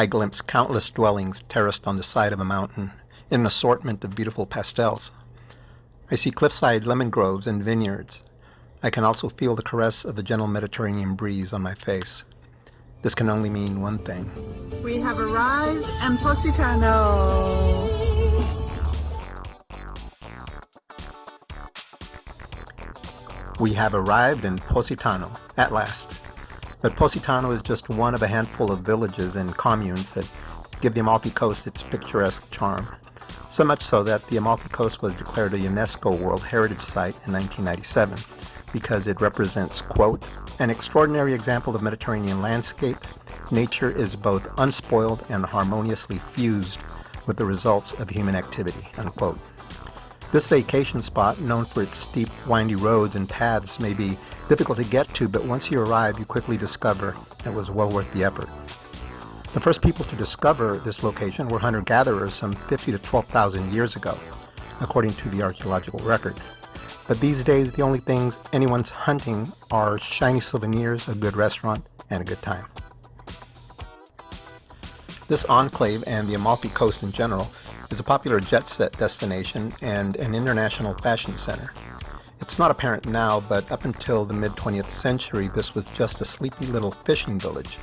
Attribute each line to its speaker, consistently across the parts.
Speaker 1: I glimpse countless dwellings terraced on the side of a mountain in an assortment of beautiful pastels. I see cliffside lemon groves and vineyards. I can also feel the caress of the gentle Mediterranean breeze on my face. This can only mean one thing.
Speaker 2: We have arrived in Positano.
Speaker 1: We have arrived in Positano, at last. But Positano is just one of a handful of villages and communes that give the Amalfi Coast its picturesque charm. So much so that the Amalfi Coast was declared a UNESCO World Heritage Site in 1997 because it represents, quote, an extraordinary example of Mediterranean landscape. Nature is both unspoiled and harmoniously fused with the results of human activity, unquote. This vacation spot, known for its steep, windy roads and paths, may be difficult to get to, but once you arrive, you quickly discover it was well worth the effort. The first people to discover this location were hunter-gatherers some 50 to 12,000 years ago, according to the archaeological record. But these days, the only things anyone's hunting are shiny souvenirs, a good restaurant, and a good time. This enclave and the Amalfi Coast in general is a popular jet-set destination and an international fashion center. It's not apparent now, but up until the mid-20th century, this was just a sleepy little fishing village.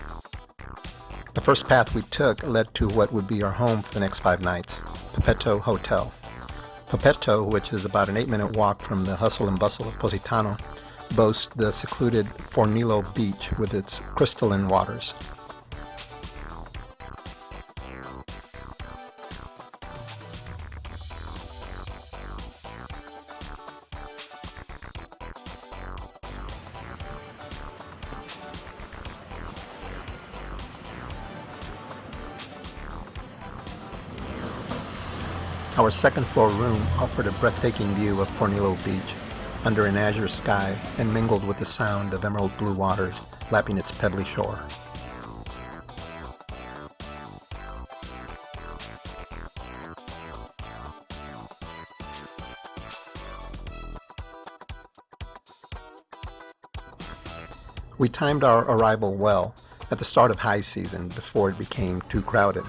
Speaker 1: The first path we took led to what would be our home for the next 5 nights, Popetto Hotel. Popetto, which is about an 8-minute walk from the hustle and bustle of Positano, boasts the secluded Fornillo Beach with its crystalline waters. Our second-floor room offered a breathtaking view of Fornillo Beach under an azure sky and mingled with the sound of emerald blue waters lapping its pebbly shore. We timed our arrival well at the start of high season before it became too crowded.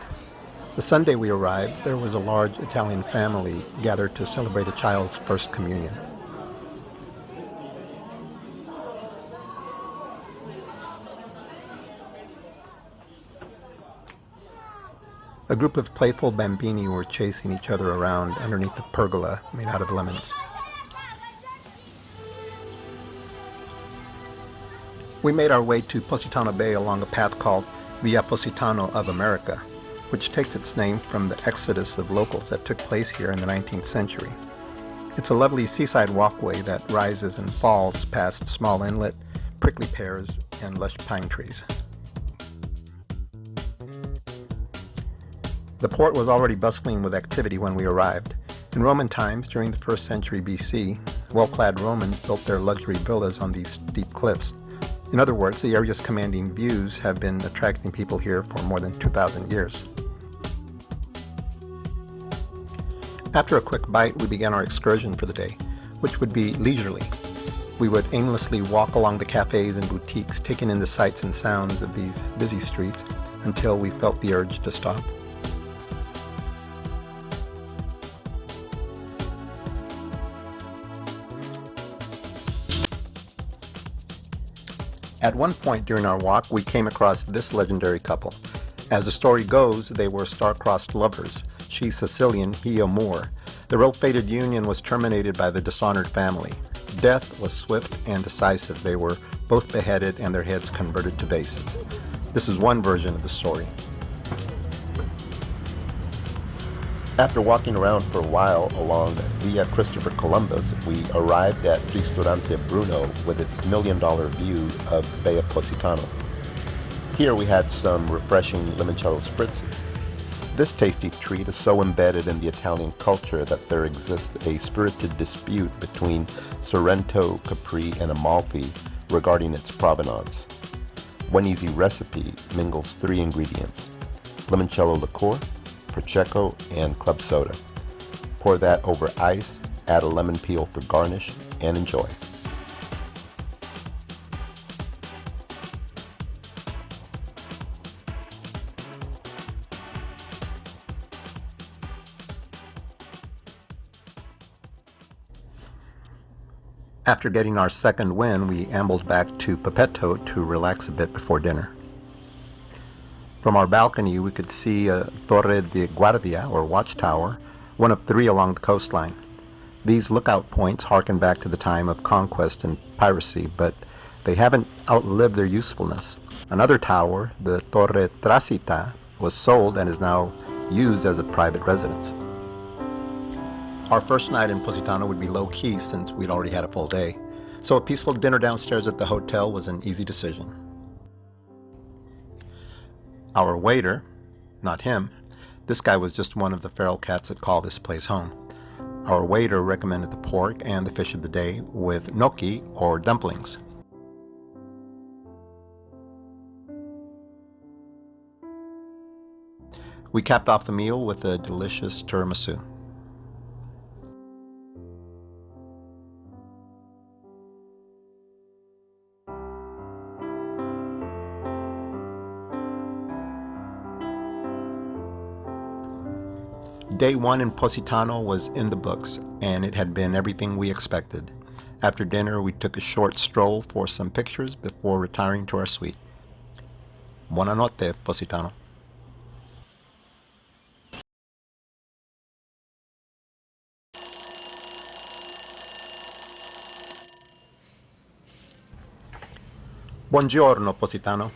Speaker 1: The Sunday we arrived, there was a large Italian family gathered to celebrate a child's first communion. A group of playful bambini were chasing each other around underneath a pergola made out of lemons. We made our way to Positano Bay along a path called Via Positano of America, which takes its name from the exodus of locals that took place here in the 19th century. It's a lovely seaside walkway that rises and falls past small inlet, prickly pears, and lush pine trees. The port was already bustling with activity when we arrived. In Roman times, during the 1st century BC, well-clad Romans built their luxury villas on these steep cliffs. In other words, the area's commanding views have been attracting people here for more than 2,000 years. After a quick bite, we began our excursion for the day, which would be leisurely. We would aimlessly walk along the cafes and boutiques, taking in the sights and sounds of these busy streets until we felt the urge to stop. At one point during our walk, we came across this legendary couple. As the story goes, they were star-crossed lovers, she Sicilian, he a Moor. Their ill-fated union was terminated by the dishonored family. death was swift and decisive. They were both beheaded and their heads converted to vases. This is one version of the story. After walking around for a while along Via Christopher Columbus, we arrived at Ristorante Bruno with its $1 million view of the Bay of Positano. Here we had some refreshing limoncello spritz. This tasty treat is so embedded in the Italian culture that there exists a spirited dispute between Sorrento, Capri, and Amalfi regarding its provenance. One easy recipe mingles 3 ingredients: limoncello liqueur, Prosecco, and club soda. Pour that over ice, add a lemon peel for garnish, and enjoy. After getting our second win, we ambled back to Papeto to relax a bit before dinner. From our balcony, we could see a Torre de Guardia, or watchtower, one of 3 along the coastline. These lookout points harken back to the time of conquest and piracy, but they haven't outlived their usefulness. Another tower, the Torre Trasita, was sold and is now used as a private residence. Our first night in Positano would be low-key since we'd already had a full day, so a peaceful dinner downstairs at the hotel was an easy decision. Our waiter, not him, this guy was just one of the feral cats that call this place home. Our waiter recommended the pork and the fish of the day with gnocchi or dumplings. We capped off the meal with a delicious tiramisu. Day 1 in Positano was in the books, and it had been everything we expected. After dinner, we took a short stroll for some pictures before retiring to our suite. Buonanotte, Positano. Buongiorno, Positano.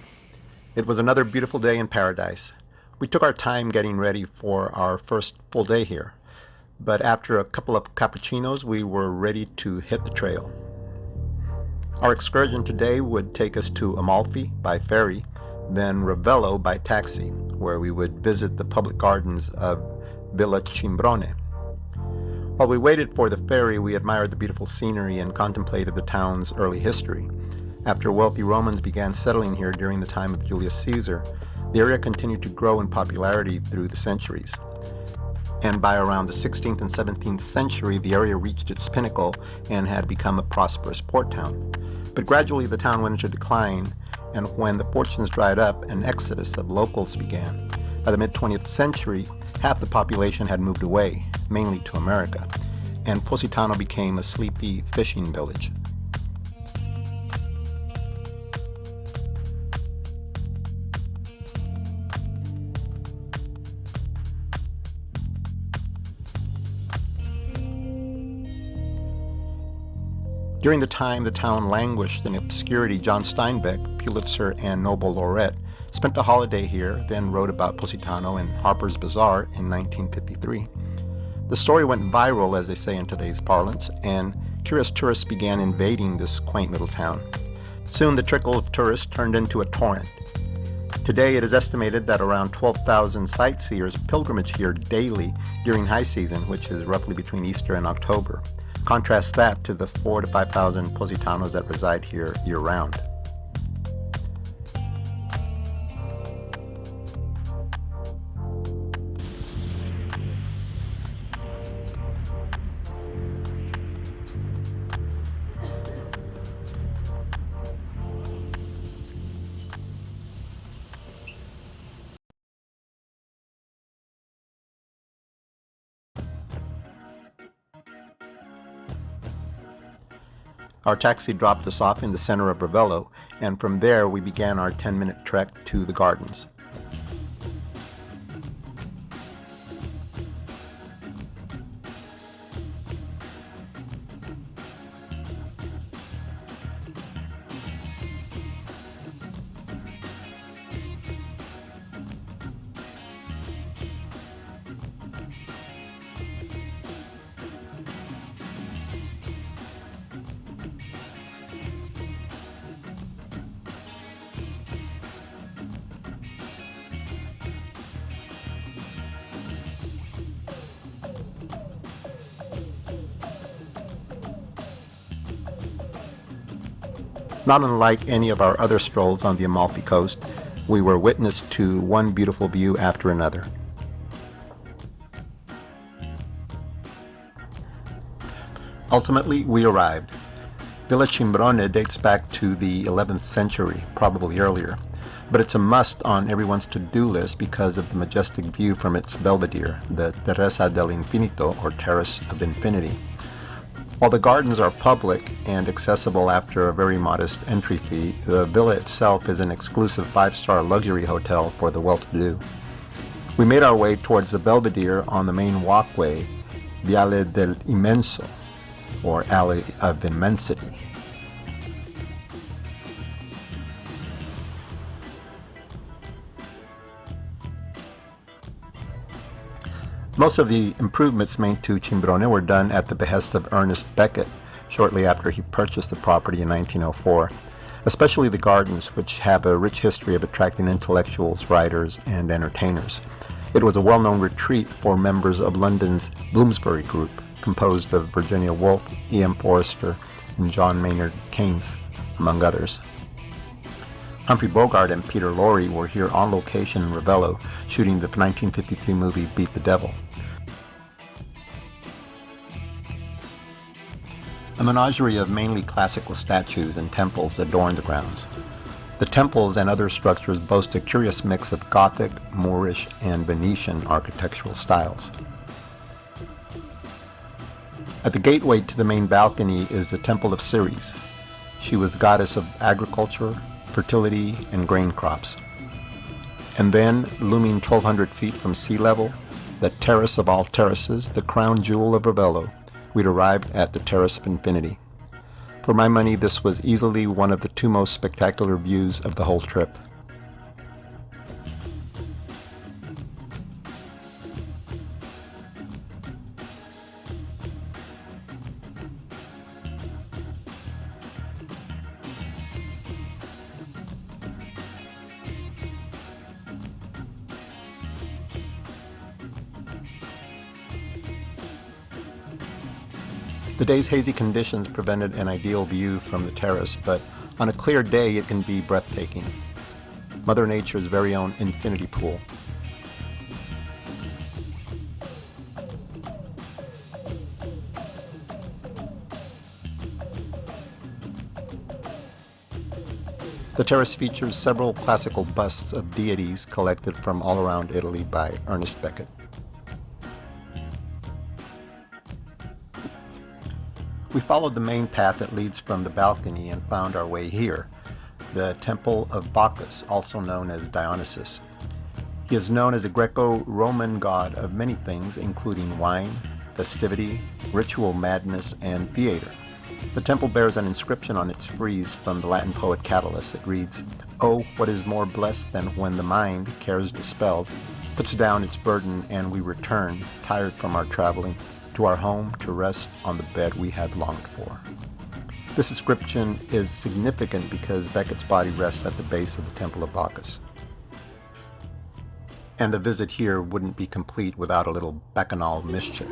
Speaker 1: It was another beautiful day in paradise. We took our time getting ready for our first full day here, but after a couple of cappuccinos, we were ready to hit the trail. Our excursion today would take us to Amalfi by ferry, then Ravello by taxi, where we would visit the public gardens of Villa Cimbrone. While we waited for the ferry, we admired the beautiful scenery and contemplated the town's early history. After wealthy Romans began settling here during the time of Julius Caesar, the area continued to grow in popularity through the centuries. And by around the 16th and 17th century, the area reached its pinnacle and had become a prosperous port town. But gradually the town went into decline, and when the fortunes dried up, an exodus of locals began. By the mid-20th century, half the population had moved away, mainly to America, and Positano became a sleepy fishing village. During the time the town languished in obscurity, John Steinbeck, Pulitzer and Nobel laureate, spent a holiday here, then wrote about Positano in Harper's Bazaar in 1953. The story went viral, as they say in today's parlance, and curious tourists began invading this quaint little town. Soon the trickle of tourists turned into a torrent. Today it is estimated that around 12,000 sightseers pilgrimage here daily during high season, which is roughly between Easter and October. Contrast that to the 4,000 to 5,000 Positanos that reside here year-round. Our taxi dropped us off in the center of Ravello, and from there we began our 10-minute trek to the gardens. Not unlike any of our other strolls on the Amalfi coast, we were witness to one beautiful view after another. Ultimately, we arrived. Villa Cimbrone dates back to the 11th century, probably earlier, but it's a must on everyone's to-do list because of the majestic view from its belvedere, the Terraza dell'Infinito, or Terrace of Infinity. While the gardens are public and accessible after a very modest entry fee, the villa itself is an exclusive 5-star luxury hotel for the well-to-do. We made our way towards the belvedere on the main walkway, Viale dell'Immenso, or Alley of Immensity. Most of the improvements made to Cimbrone were done at the behest of Ernest Becket shortly after he purchased the property in 1904, especially the gardens, which have a rich history of attracting intellectuals, writers, and entertainers. It was a well-known retreat for members of London's Bloomsbury Group, composed of Virginia Woolf, E.M. Forster, and John Maynard Keynes, among others. Humphrey Bogart and Peter Lorre were here on location in Ravello, shooting the 1953 movie Beat the Devil. A menagerie of mainly classical statues and temples adorn the grounds. The temples and other structures boast a curious mix of Gothic, Moorish, and Venetian architectural styles. At the gateway to the main balcony is the Temple of Ceres. She was the goddess of agriculture, fertility, and grain crops. And then, looming 1,200 feet from sea level, the terrace of all terraces, the crown jewel of Ravello, we'd arrived at the Terrace of Infinity. For my money, this was easily one of the two most spectacular views of the whole trip. The day's hazy conditions prevented an ideal view from the terrace, but on a clear day it can be breathtaking. Mother Nature's very own infinity pool. The terrace features several classical busts of deities collected from all around Italy by Ernest Becket. We followed the main path that leads from the balcony and found our way here, the Temple of Bacchus, also known as Dionysus. He is known as a Greco-Roman god of many things, including wine, festivity, ritual madness, and theater. The temple bears an inscription on its frieze from the Latin poet Catullus. It reads, "Oh, what is more blessed than when the mind, cares dispelled, puts down its burden and we return, tired from our traveling, to our home to rest on the bed we had longed for." This inscription is significant because Becket's body rests at the base of the Temple of Bacchus. And a visit here wouldn't be complete without a little bacchanal mischief.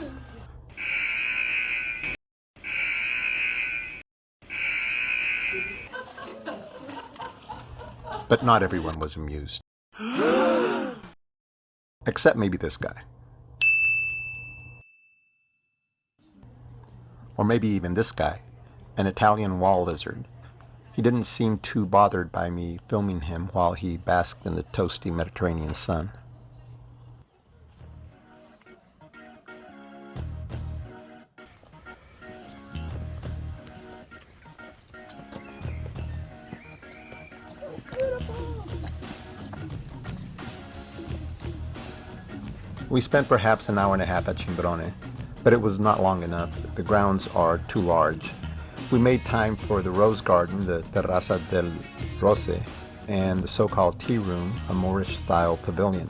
Speaker 1: But not everyone was amused. Except maybe this guy. Or maybe even this guy, an Italian wall lizard. He didn't seem too bothered by me filming him while he basked in the toasty Mediterranean sun. We spent perhaps an hour and a half at Cimbrone, but it was not long enough. The grounds are too large. We made time for the Rose Garden, the Terraza del Rose, and the so-called Tea Room, a Moorish-style pavilion.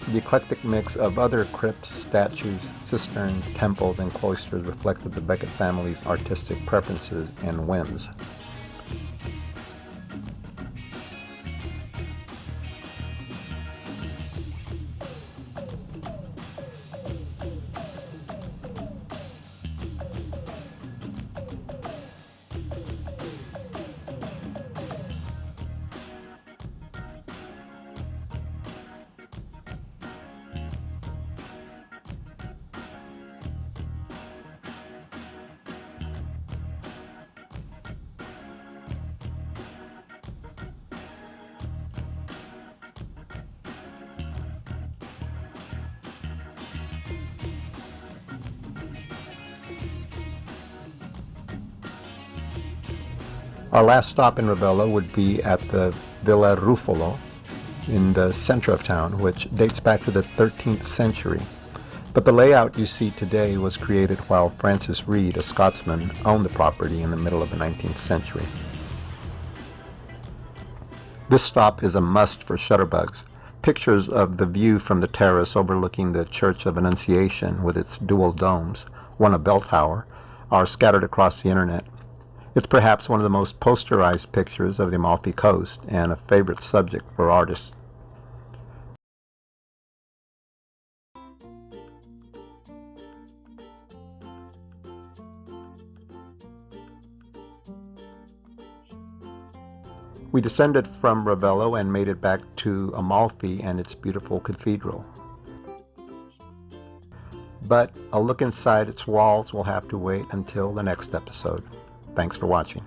Speaker 1: The eclectic mix of other crypts, statues, cisterns, temples, and cloisters reflected the Becket family's artistic preferences and whims. Our last stop in Ravello would be at the Villa Ruffolo in the center of town, which dates back to the 13th century. But the layout you see today was created while Francis Reed, a Scotsman, owned the property in the middle of the 19th century. This stop is a must for shutterbugs. Pictures of the view from the terrace overlooking the Church of Annunciation with its dual domes, one a bell tower, are scattered across the internet. It's perhaps one of the most posterized pictures of the Amalfi Coast and a favorite subject for artists. We descended from Ravello and made it back to Amalfi and its beautiful cathedral. But a look inside its walls will have to wait until the next episode. Thanks for watching.